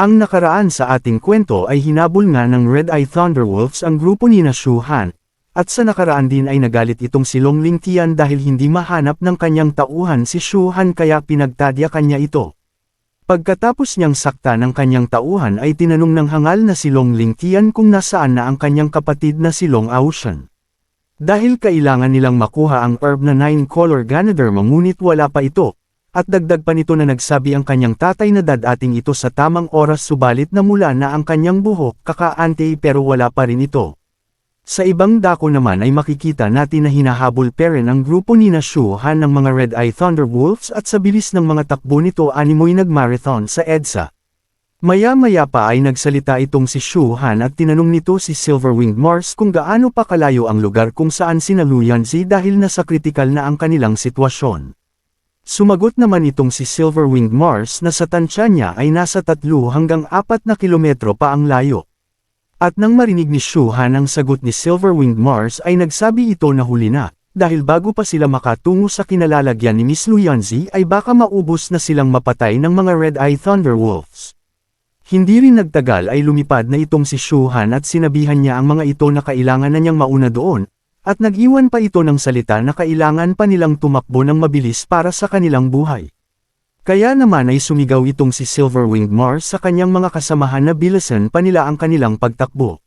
Ang nakaraan sa ating kwento ay hinabol nga ng Red Eye Thunderwolves ang grupo ni na Shu Han, at sa nakaraan din ay nagalit itong si Long Lingtian dahil hindi mahanap ng kanyang tauhan si Shu Han kaya pinagtadya kanya ito. Pagkatapos niyang sakta ng kanyang tauhan ay tinanong ng hangal na si Long Lingtian kung nasaan na ang kanyang kapatid na si Long Aoshan. Dahil kailangan nilang makuha ang herb na 9-color Ganoderma ngunit wala pa ito, at dagdag pa nito na nagsabi ang kanyang tatay na dadating ito sa tamang oras subalit na mula na ang kanyang buhok kakaante pero wala pa rin ito. Sa ibang dako naman ay makikita natin na hinahabol pa rin ang grupo ni na Shu Han ng mga Red Eye Thunderwolves at sa bilis ng mga takbo nito animoy nagmarathon sa EDSA. Maya-maya pa ay nagsalita itong si Shu Han at tinanong nito si Silverwinged Mars kung gaano pa kalayo ang lugar kung saan sina Lu Yanzi dahil nasa kritikal na ang kanilang sitwasyon. Sumagot naman itong si Silverwinged Mars na sa tansya niya ay nasa 3 hanggang 4 na kilometro pa ang layo. At nang marinig ni Shu Han ang sagot ni Silverwinged Mars ay nagsabi ito na huli na, dahil bago pa sila makatungo sa kinalalagyan ni Miss Lu Yanzi ay baka maubos na silang mapatay ng mga Red Eye Thunderwolves. Hindi rin nagtagal ay lumipad na itong si Shu Han at sinabihan niya ang mga ito na kailangan na niyang mauna doon, at nag-iwan pa ito ng salita na kailangan pa nilang tumakbo ng mabilis para sa kanilang buhay. Kaya naman ay sumigaw itong si Silverwinged Mars sa kanyang mga kasamahan na bilisan pa nila ang kanilang pagtakbo.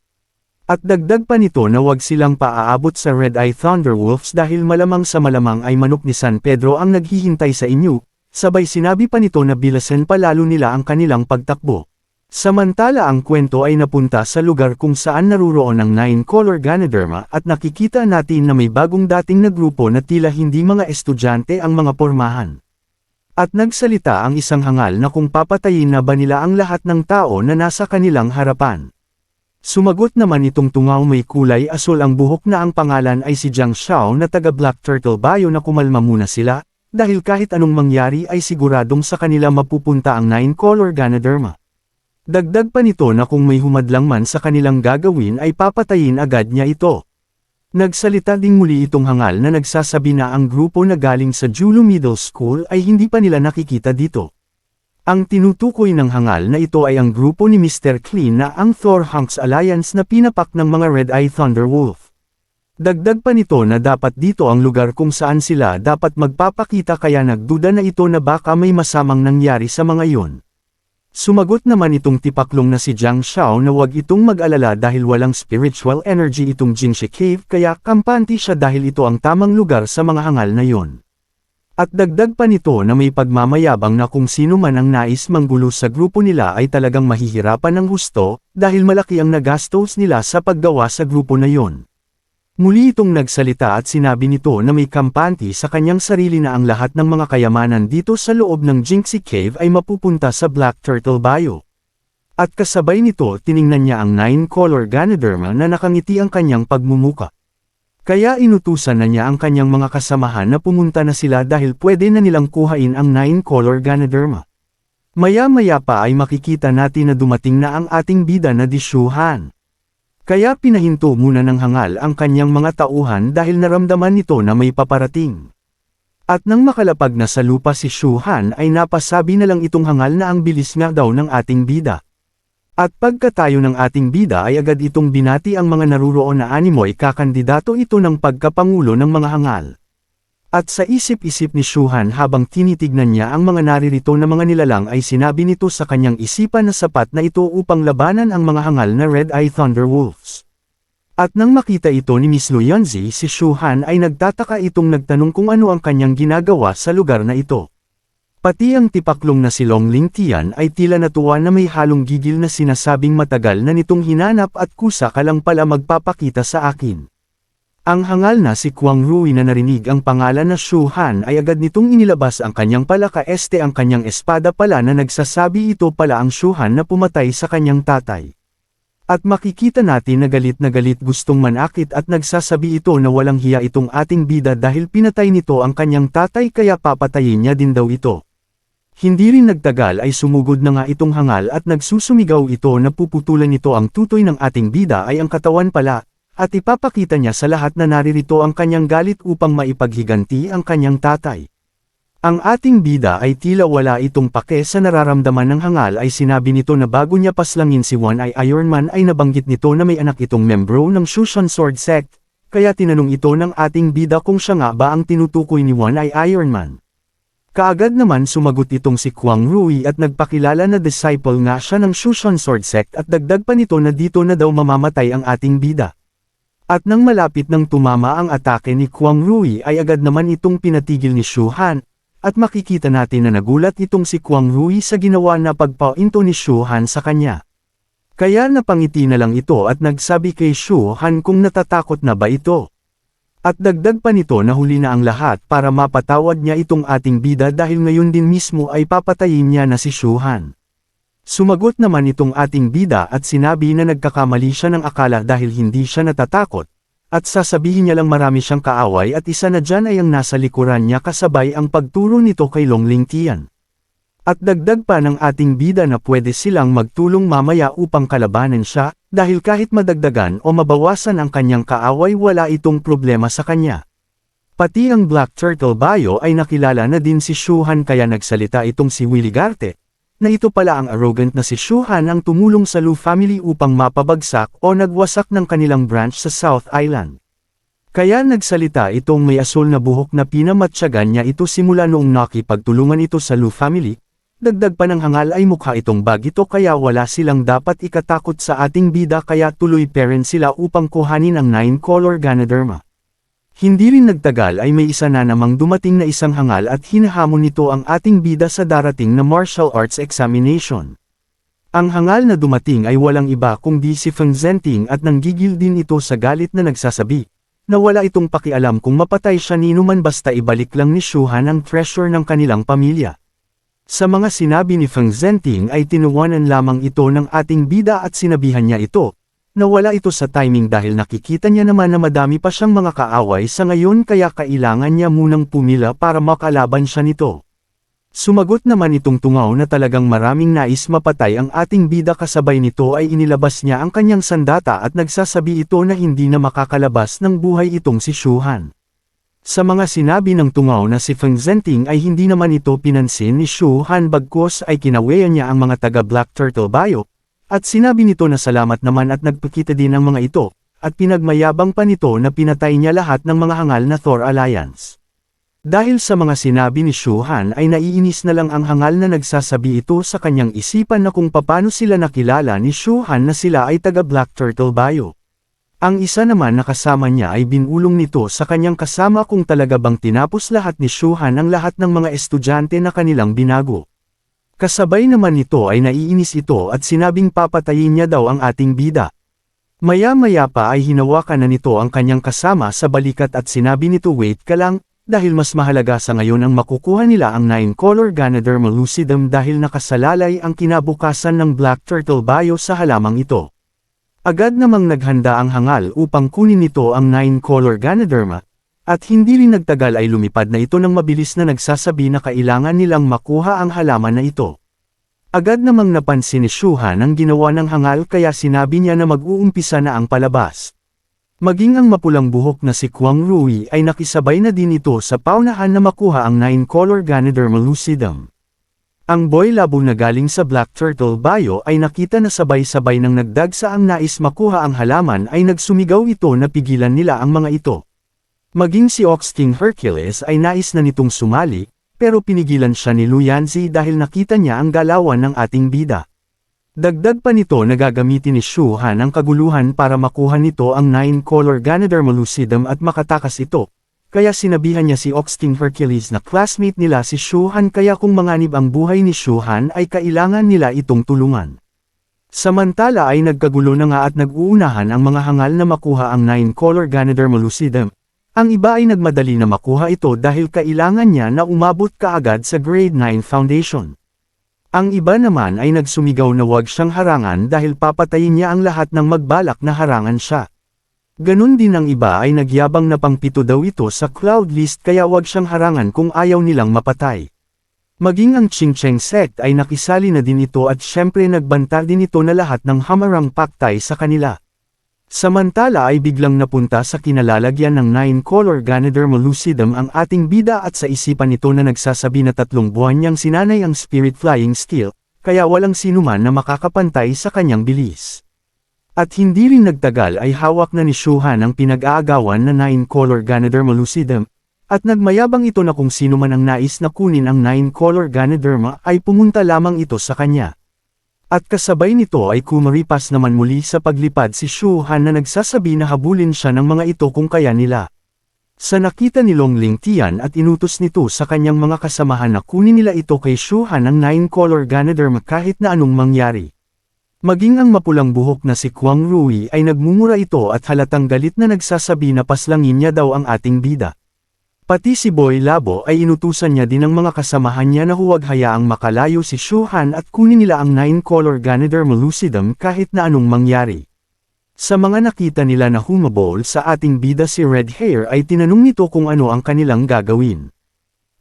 At dagdag pa nito na wag silang paaabot sa Red Eye Thunderwolves dahil malamang sa malamang ay manok ni San Pedro ang naghihintay sa inyo, sabay sinabi pa nito na bilisan pa lalo nila ang kanilang pagtakbo. Samantala ang kwento ay napunta sa lugar kung saan naruroon ang 9-color Ganoderma at nakikita natin na may bagong dating na grupo na tila hindi mga estudyante ang mga pormahan. At nagsalita ang isang hangal na kung papatayin na ba nila ang lahat ng tao na nasa kanilang harapan. Sumagot naman itong tungaw may kulay asul ang buhok na ang pangalan ay si Jiang Xiao na taga Black Turtle Bio na kumalma muna sila, dahil kahit anong mangyari ay siguradong sa kanila mapupunta ang 9-color Ganoderma. Dagdag pa nito na kung may humadlang man sa kanilang gagawin ay papatayin agad niya ito. Nagsalita ding muli itong hangal na nagsasabi na ang grupo na galing sa Julu Middle School ay hindi pa nila nakikita dito. Ang tinutukoy ng hangal na ito ay ang grupo ni Mr. Clean na ang Thor Hunks Alliance na pinapak ng mga Red Eye Thunderwolf. Dagdag pa nito na dapat dito ang lugar kung saan sila dapat magpapakita kaya nagduda na ito na baka may masamang nangyari sa mga iyon. Sumagot naman itong tipaklong na si Jiang Xiao na wag itong mag-alala dahil walang spiritual energy itong Jingshi Cave kaya kampante siya dahil ito ang tamang lugar sa mga hangal na yon. At dagdag pa nito na may pagmamayabang na kung sino man ang nais manggulo sa grupo nila ay talagang mahihirapan ng husto dahil malaki ang nagastos nila sa paggawa sa grupo na yon. Muli itong nagsalita at sinabi nito na may kampante sa kanyang sarili na ang lahat ng mga kayamanan dito sa loob ng Jingshi Cave ay mapupunta sa Black Turtle Bio. At kasabay nito tiningnan niya ang 9-color Ganoderma na nakangiti ang kanyang pagmumuka. Kaya inutusan na niya ang kanyang mga kasamahan na pumunta na sila dahil pwede na nilang kuhain ang 9-color Ganoderma. Maya-maya pa ay makikita natin na dumating na ang ating bida na di Shu Han. Kaya pinahinto muna ng hangal ang kanyang mga tauhan dahil naramdaman nito na may paparating. At nang makalapag na sa lupa si Shu Han ay napasabi na lang itong hangal na ang bilis nga daw ng ating bida. At pagkatayo ng ating bida ay agad itong binati ang mga naruroon na animoy kakandidato ito ng pagkapangulo ng mga hangal. At sa isip-isip ni Shu Han habang tinitignan niya ang mga naririto na mga nilalang ay sinabi nito sa kanyang isipan na sapat na ito upang labanan ang mga hangal na Red Eye Thunderwolves. At nang makita ito ni Miss Lu Yanzi si Shu Han ay nagtataka itong nagtanong kung ano ang kanyang ginagawa sa lugar na ito. Pati ang tipaklong na si Long Lingtian ay tila natuwa na may halong gigil na sinasabing matagal na nitong hinanap at kusa ka lang pala magpapakita sa akin. Ang hangal na si Kwang Rui na narinig ang pangalan na Shu Han ay agad nitong inilabas ang kanyang palaka ang kanyang espada pala na nagsasabi ito pala ang Shu Han na pumatay sa kanyang tatay. At makikita natin na galit gustong manakit at nagsasabi ito na walang hiya itong ating bida dahil pinatay nito ang kanyang tatay kaya papatayin niya din daw ito. Hindi rin nagtagal ay sumugod na nga itong hangal at nagsusumigaw ito na puputulan nito ang tutoy ng ating bida ay ang katawan pala. At ipapakita niya sa lahat na naririto ang kanyang galit upang maipaghiganti ang kanyang tatay. Ang ating bida ay tila wala itong pake sa nararamdaman ng hangal ay sinabi nito na bago niya paslangin si One Eye Iron Man ay nabanggit nito na may anak itong membro ng Shushan Sword Sect, kaya tinanong ito ng ating bida kung siya nga ba ang tinutukoy ni One Eye Iron Man. Kaagad naman sumagot itong si Kwang Rui at nagpakilala na disciple nga siya ng Shushan Sword Sect at dagdag pa nito na dito na daw mamamatay ang ating bida. At nang malapit nang tumama ang atake ni Kwang Rui ay agad naman itong pinatigil ni Shu Han. At makikita natin na nagulat itong si Kwang Rui sa ginawa na pagpainto ni Shu Han sa kanya. Kaya napangiti na lang ito at nagsabi kay Shu Han kung natatakot na ba ito. At dagdag pa nito na huli na ang lahat para mapatawad niya itong ating bida dahil ngayon din mismo ay papatayin niya na si Shu Han. Sumagot naman itong ating bida at sinabi na nagkakamali siya ng akala dahil hindi siya natatakot. At sasabihin niya lang marami siyang kaaway at isa na dyan ay ang nasa likuran niya kasabay ang pagturo nito kay Long Lingtian. At dagdag pa ng ating bida na pwede silang magtulong mamaya upang kalabanan siya, dahil kahit madagdagan o mabawasan ang kanyang kaaway wala itong problema sa kanya. Pati ang Black Turtle Bio ay nakilala na din si Shu Han kaya nagsalita itong si Willie Garte, na ito pala ang arrogant na si Shu Han ang tumulong sa Lu family upang mapabagsak o nagwasak ng kanilang branch sa South Island. Kaya nagsalita itong may asul na buhok na pinamatyagan niya ito simula noong nakipagtulungan ito sa Lu family, dagdag pa ng hangal ay mukha itong bagito kaya wala silang dapat ikatakot sa ating bida kaya tuloy parent sila upang kuhanin ang 9-color Ganoderma. Hindi rin nagtagal ay may isa na namang dumating na isang hangal at hinahamon nito ang ating bida sa darating na martial arts examination. Ang hangal na dumating ay walang iba kundi si Feng Zhenting at nanggigil din ito sa galit na nagsasabi, na wala itong pakialam kung mapatay siya nino man basta ibalik lang ni Shu Han ang treasure ng kanilang pamilya. Sa mga sinabi ni Feng Zhenting ay tinuwanan lamang ito ng ating bida at sinabihan niya ito, nawala ito sa timing dahil nakikita niya naman na madami pa siyang mga kaaway sa ngayon kaya kailangan niya munang pumila para makalaban siya nito. Sumagot naman itong tungaw na talagang maraming nais mapatay ang ating bida kasabay nito ay inilabas niya ang kanyang sandata at nagsasabi ito na hindi na makakalabas ng buhay itong si Shu Han. Sa mga sinabi ng tungaw na si Feng Zhenting ay hindi naman ito pinansin ni Shu Han bagkus ay kinaweyan niya ang mga taga Black Turtle Bio. At sinabi nito na salamat naman at nagpakita din ang mga ito, at pinagmayabang pa nito na pinatay niya lahat ng mga hangal na Thor Alliance. Dahil sa mga sinabi ni Shu Han ay naiinis na lang ang hangal na nagsasabi ito sa kanyang isipan na kung paano sila nakilala ni Shu Han na sila ay taga Black Turtle Bio. Ang isa naman na kasama niya ay binulong nito sa kanyang kasama kung talaga bang tinapos lahat ni Shu Han ang lahat ng mga estudyante na kanilang binago. Kasabay naman nito ay naiinis ito at sinabing papatayin niya daw ang ating bida. Maya-maya pa ay hinawakan na nito ang kanyang kasama sa balikat at sinabi nito wait ka lang, dahil mas mahalaga sa ngayon ang makukuha nila ang 9-color Ganoderma lucidum dahil nakasalalay ang kinabukasan ng Black Turtle Bio sa halamang ito. Agad namang naghanda ang hangal upang kunin nito ang 9-color Ganoderma. At hindi rin nagtagal ay lumipad na ito ng mabilis na nagsasabi na kailangan nilang makuha ang halaman na ito. Agad namang napansin ni Shu Han ang ginawa ng hangal kaya sinabi niya na mag-uumpisa na ang palabas. Maging ang mapulang buhok na si Kwang Rui ay nakisabay na din ito sa paunahan na makuha ang 9-color Ganoderma lucidum. Ang boy labo na galing sa Black Turtle Bio ay nakita na sabay-sabay nang nagdagsa ang nais makuha ang halaman ay nagsumigaw ito na pigilan nila ang mga ito. Maging si Ox King Hercules ay nais na nitong sumali, pero pinigilan siya ni Lu Yanzi dahil nakita niya ang galawan ng ating bida. Dagdag pa nito na gagamitin ni Shu Han ang kaguluhan para makuha nito ang 9-color Ganoderma lucidum at makatakas ito, kaya sinabihan niya si Ox King Hercules na classmate nila si Shu Han kaya kung manganib ang buhay ni Shu Han ay kailangan nila itong tulungan. Samantala ay nagkagulo na nga at nag-uunahan ang mga hangal na makuha ang 9-color Ganoderma lucidum. Ang iba ay nagmadali na makuha ito dahil kailangan niya na umabot kaagad sa Grade 9 Foundation. Ang iba naman ay nagsumigaw na wag siyang harangan dahil papatayin niya ang lahat ng magbalak na harangan siya. Ganun din ang iba ay nagyabang na pangpito daw ito sa Cloud List kaya wag siyang harangan kung ayaw nilang mapatay. Maging ang Ching Cheng Sect ay nakisali na din ito at syempre nagbanta din ito na lahat ng hamarang paktay sa kanila. Samantala ay biglang napunta sa kinalalagyan ng 9-color Ganoderma lucidum ang ating bida at sa isipan nito na nagsasabi na 3 buwan niyang sinanay ang Spirit Flying Steel, kaya walang sinuman na makakapantay sa kanyang bilis. At hindi rin nagtagal ay hawak na ni Shuhan ang pinag-aagawan na 9-color Ganoderma lucidum, at nagmayabang ito na kung sino man ang nais na kunin ang 9-color Ganoderma ay pumunta lamang ito sa kanya. At kasabay nito ay kumaripas naman muli sa paglipad si Shuhan na nagsasabi na habulin siya ng mga ito kung kaya nila. Sa nakita ni Long Lingtian at inutos nito sa kanyang mga kasamahan na kunin nila ito kay Shuhan ang 9-color Ganoderma kahit na anong mangyari. Maging ang mapulang buhok na si Kwang Rui ay nagmumura ito at halatang galit na nagsasabi na paslangin niya daw ang ating bida. Pati si Boy Labo ay inutusan niya din ng mga kasamahan niya na huwag hayaang makalayo si Shuhan at kunin nila ang 9-color Ganoderma lucidum kahit na anong mangyari. Sa mga nakita nila na humabol sa ating bida si Red Hair ay tinanong nito kung ano ang kanilang gagawin.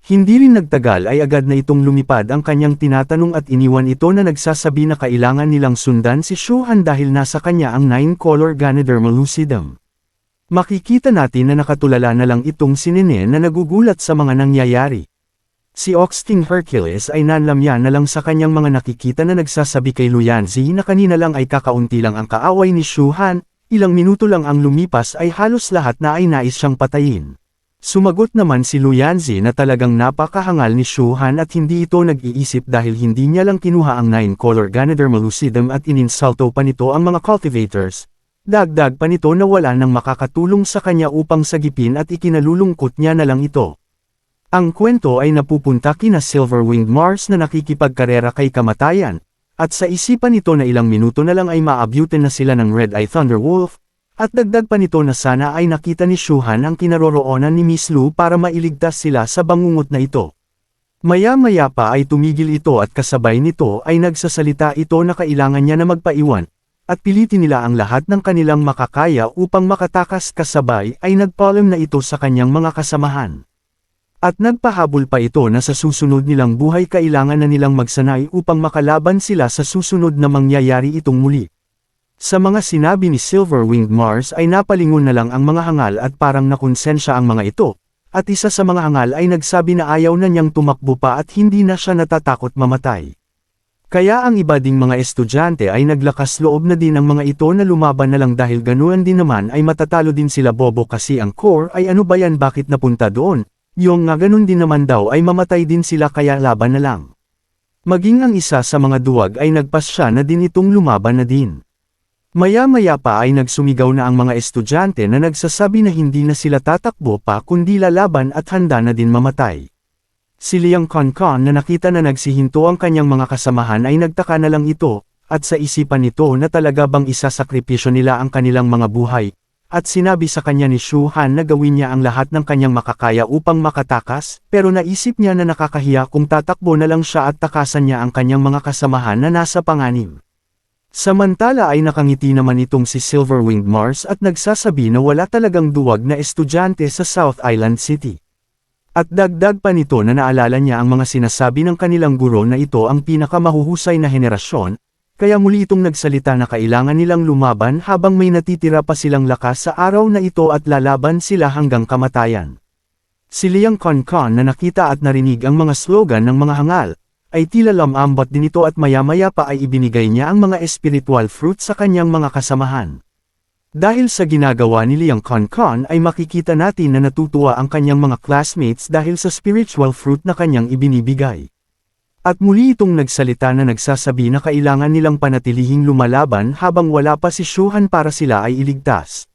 Hindi rin nagtagal ay agad na itong lumipad ang kanyang tinatanong at iniwan ito na nagsasabi na kailangan nilang sundan si Shuhan dahil nasa kanya ang 9-color Ganoderma lucidum. Makikita natin na nakatulala na lang itong si Nene na nagugulat sa mga nangyayari. Si Oxting Hercules ay nanlamya na lang sa kanyang mga nakikita na nagsasabi kay Luyanzi na kanina lang ay kakaunti lang ang kaaway ni Shuhan, ilang minuto lang ang lumipas ay halos lahat na ay nais siyang patayin. Sumagot naman si Luyanzi na talagang napakahangal ni Shuhan at hindi ito nag-iisip dahil hindi niya lang kinuha ang 9-color Ganoderma lucidum at ininsulto pa nito ang mga cultivators. Dagdag pa nito na wala nang makakatulong sa kanya upang sagipin at ikinalulungkot niya na lang ito. Ang kwento ay napupunta kina Silver-Winged Mars na nakikipagkarera kay kamatayan, at sa isipan nito na ilang minuto na lang ay maabutin na sila ng Red-Eye Thunderwolf, at dagdag pa nito na sana ay nakita ni Shuhan ang kinaroroonan ni Miss Lu para mailigtas sila sa bangungot na ito. Maya-maya pa ay tumigil ito at kasabay nito ay nagsasalita ito na kailangan niya na magpaiwan, at pilitin nila ang lahat ng kanilang makakaya upang makatakas kasabay ay nagpaalam na ito sa kanyang mga kasamahan. At nagpahabol pa ito na sa susunod nilang buhay kailangan na nilang magsanay upang makalaban sila sa susunod na mangyayari itong muli. Sa mga sinabi ni Silver-Winged Mars ay napalingon na lang ang mga hangal at parang nakonsensya ang mga ito, at isa sa mga hangal ay nagsabi na ayaw na niyang tumakbo pa at hindi na siya natatakot mamatay. Kaya ang iba ding mga estudyante ay naglakas loob na din ang mga ito na lumaban na lang dahil ganoon din naman ay matatalo din sila bobo kasi ang core ay ano ba yan bakit napunta doon, yung nga ganun din naman daw ay mamatay din sila kaya laban na lang. Maging ang isa sa mga duwag ay nagpasya na din itong lumaban na din. Maya-maya pa ay nagsumigaw na ang mga estudyante na nagsasabi na hindi na sila tatakbo pa kundi lalaban at handa na din mamatay. Si Liang Konkon na nakita na nagsihinto ang kanyang mga kasamahan ay nagtaka na lang ito, at sa isipan nito na talaga bang isasakripisyo nila ang kanilang mga buhay, at sinabi sa kanya ni Shuhan na gawin niya ang lahat ng kanyang makakaya upang makatakas, pero naisip niya na nakakahiya kung tatakbo na lang siya at takasan niya ang kanyang mga kasamahan na nasa panganib. Samantala ay nakangiti naman itong si Silver-Winged Mars at nagsasabi na wala talagang duwag na estudyante sa South Island City. At dagdag pa nito na naalala niya ang mga sinasabi ng kanilang guro na ito ang pinakamahuhusay na henerasyon, kaya muli itong nagsalita na kailangan nilang lumaban habang may natitira pa silang lakas sa araw na ito at lalaban sila hanggang kamatayan. Si Liang Konkon na nakita at narinig ang mga slogan ng mga hangal, ay tila lamambot din ito at maya-maya pa ay ibinigay niya ang mga spiritual fruit sa kanyang mga kasamahan. Dahil sa ginagawa ni Liang Konkon ay makikita natin na natutuwa ang kanyang mga classmates dahil sa spiritual fruit na kanyang ibinibigay. At muli itong nagsalita na nagsasabi na kailangan nilang panatilihing lumalaban habang wala pa si Shuhan para sila ay iligtas.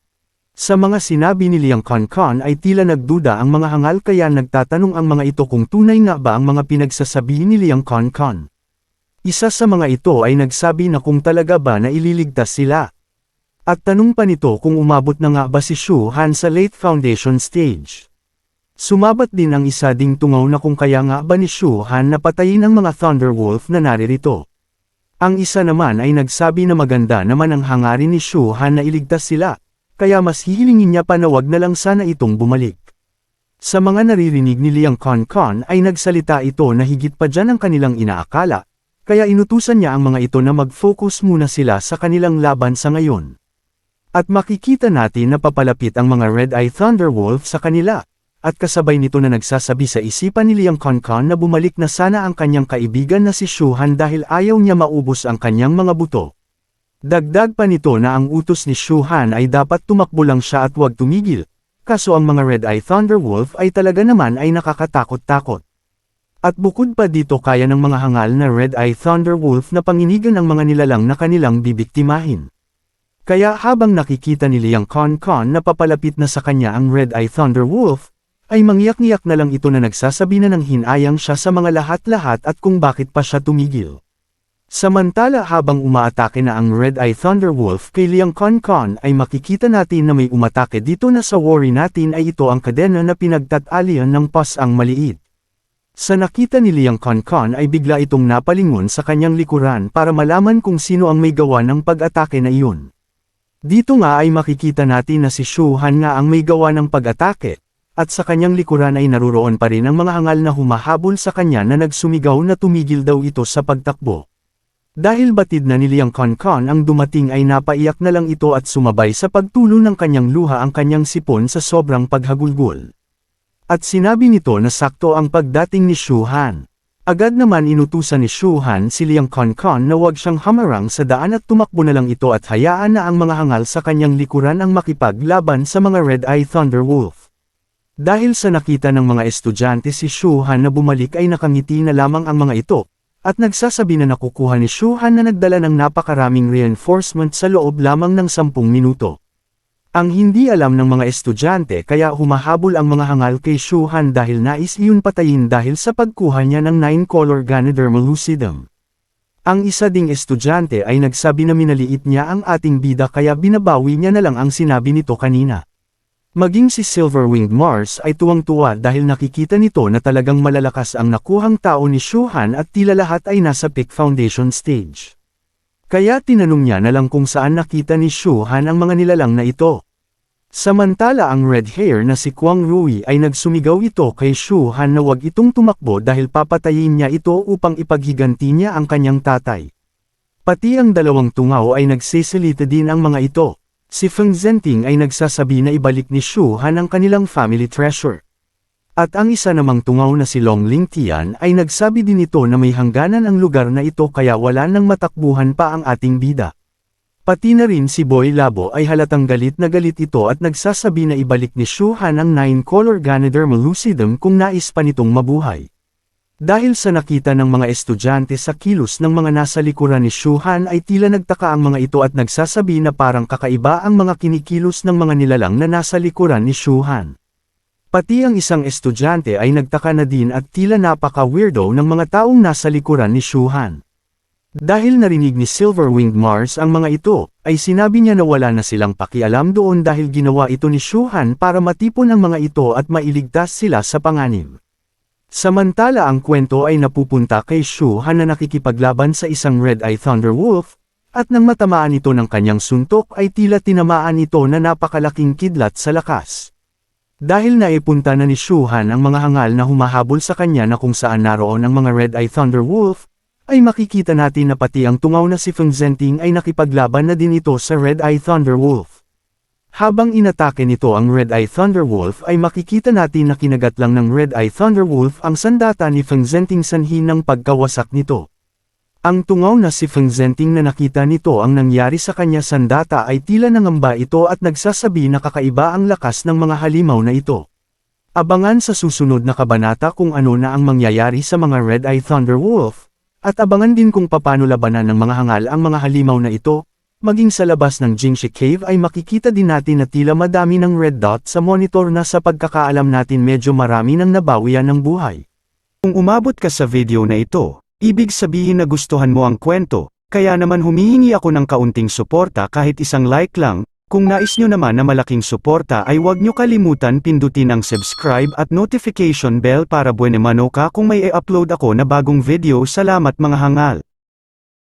Sa mga sinabi ni Liang Konkon ay tila nagduda ang mga hangal kaya nagtatanong ang mga ito kung tunay nga ba ang mga pinagsasabi ni Liang Konkon. Isa sa mga ito ay nagsabi na kung talaga ba na ililigtas sila. At tanong pa nito kung umabot na nga ba si Shuhan sa late foundation stage. Sumabat din ang isa ding tungaw na kung kaya nga ba ni Shuhan na patayin ang mga Thunderwolf na naririto. Ang isa naman ay nagsabi na maganda naman ang hangarin ni Shuhan na iligtas sila, kaya mas hihilingin niya pa na wag na lang sana itong bumalik. Sa mga naririnig ni Liang Konkon ay nagsalita ito na higit pa dyan ang kanilang inaakala, kaya inutusan niya ang mga ito na mag-focus muna sila sa kanilang laban sa ngayon. At makikita natin na papalapit ang mga Red Eye Thunderwolf sa kanila. At kasabay nito na nagsasabi sa isipan ni Liang Konkon na bumalik na sana ang kanyang kaibigan na si Shu Han dahil ayaw niya maubos ang kanyang mga buto. Dagdag pa nito na ang utos ni Shu Han ay dapat tumakbo lang siya at huwag tumigil, kaso ang mga Red Eye Thunderwolf ay talaga naman ay nakakatakot-takot. At bukod pa dito kaya ng mga hangal na Red Eye Thunderwolf na panginigan ang mga nilalang na kanilang bibiktimahin. Kaya habang nakikita ni Liang Konkon na papalapit na sa kanya ang Red Eye Thunderwolf, ay mangyak-ngiyak na lang ito na nagsasabi na ng hinayang siya sa mga lahat-lahat at kung bakit pa siya tumigil. Samantala habang umaatake na ang Red Eye Thunderwolf kay Liang Konkon ay makikita natin na may umatake dito na sa worry natin ay ito ang kadena na pinagtatalian ng pasang maliit. Sa nakita ni Liang Konkon ay bigla itong napalingon sa kanyang likuran para malaman kung sino ang may gawa ng pag-atake na iyon. Dito nga ay makikita natin na si Shu Han nga ang may gawa ng pag-atake. At sa kanyang likuran ay naruroon pa rin ang mga hangal na humahabol sa kanya na nagsumigaw na tumigil daw ito sa pagtakbo. Dahil batid na ni Liang Konkon ang dumating ay napaiyak na lang ito at sumabay sa pagtulo ng kanyang luha ang kanyang sipon sa sobrang paghagulgol. At sinabi nito na sakto ang pagdating ni Shu Han. Agad naman inutusan ni Shu Han si Liang Konkon na huwag siyang hamarang sa daan at tumakbo na lang ito at hayaan na ang mga hangal sa kanyang likuran ang makipaglaban sa mga Red Eye Thunderwolf. Dahil sa nakita ng mga estudyante si Shu Han na bumalik ay nakangiti na lamang ang mga ito, at nagsasabi na nakukuha ni Shu Han na nagdala ng napakaraming reinforcement sa loob lamang ng 10 minuto. Ang hindi alam ng mga estudyante kaya humahabol ang mga hangal kay Shu Han dahil nais iyon patayin dahil sa pagkuha niya ng 9-color Ganoderma lucidum. Ang isa ding estudyante ay nagsabi na minaliit niya ang ating bida kaya binabawi niya na lang ang sinabi nito kanina. Maging si Silver-Winged Mars ay tuwang-tuwa dahil nakikita nito na talagang malalakas ang nakuhang tao ni Shu Han at tila lahat ay nasa peak foundation stage. Kaya tinanong niya na lang kung saan nakita ni Shu Han ang mga nilalang na ito. Samantala ang red hair na si Kwang Rui ay nagsumigaw ito kay Shu Han na wag itong tumakbo dahil papatayin niya ito upang ipaghiganti niya ang kanyang tatay. Pati ang dalawang tungaw ay nagsisilita din ang mga ito. Si Feng Zhenting ay nagsasabi na ibalik ni Shu Han ang kanilang family treasure. At ang isa namang tungaw na si Long Lingtian ay nagsabi din ito na may hangganan ang lugar na ito kaya wala nang matakbuhan pa ang ating bida. Pati na rin si Boy Labo ay halatang galit na galit ito at nagsasabi na ibalik ni Shu Han ang 9-color Ganoderma lucidum kung nais pa nitong mabuhay. Dahil sa nakita ng mga estudyante sa kilos ng mga nasa likuran ni Shu Han ay tila nagtaka ang mga ito at nagsasabi na parang kakaiba ang mga kinikilos ng mga nilalang na nasa likuran ni Shu Han. Pati ang isang estudyante ay nagtaka na din at tila napaka-weirdo ng mga taong nasa likuran ni Shu Han. Dahil narinig ni Silver-Winged Mars ang mga ito, ay sinabi niya na wala na silang pakialam doon dahil ginawa ito ni Shu Han para matipon ang mga ito at mailigtas sila sa panganib. Samantala ang kwento ay napupunta kay Shu Han na nakikipaglaban sa isang Red Eye Thunderwolf, at nang matamaan ito ng kanyang suntok ay tila tinamaan ito na napakalaking kidlat sa lakas. Dahil naipunta na ni Shu Han ang mga hangal na humahabol sa kanya na kung saan naroon ang mga Red Eye Thunderwolf, ay makikita natin na pati ang tungaw na si Feng Zhenting ay nakipaglaban na din ito sa Red Eye Thunderwolf. Habang inatake nito ang Red Eye Thunderwolf ay makikita natin na kinagat lang ng Red Eye Thunderwolf ang sandata ni Feng Zhenting sanhi ng pagkawasak nito. Ang tungaw na si Feng Zhenting na nakita nito ang nangyari sa kanya sandata ay tila nangamba ito at nagsasabi na kakaiba ang lakas ng mga halimaw na ito. Abangan sa susunod na kabanata kung ano na ang mangyayari sa mga Red Eye Thunderwolf, at abangan din kung paano labanan ng mga hangal ang mga halimaw na ito. Maging sa labas ng Jingshi Cave ay makikita din natin na tila madami ng red dot sa monitor na sa pagkakaalam natin medyo marami nang nabawian ng buhay. Kung umabot ka sa video na ito, ibig sabihin na gustuhan mo ang kwento, kaya naman humihingi ako ng kaunting suporta kahit isang like lang. Kung nais nyo naman na malaking suporta ay huwag nyo kalimutan pindutin ang subscribe at notification bell para buwan mano ka kung may i-upload ako na bagong video. Salamat mga hangal.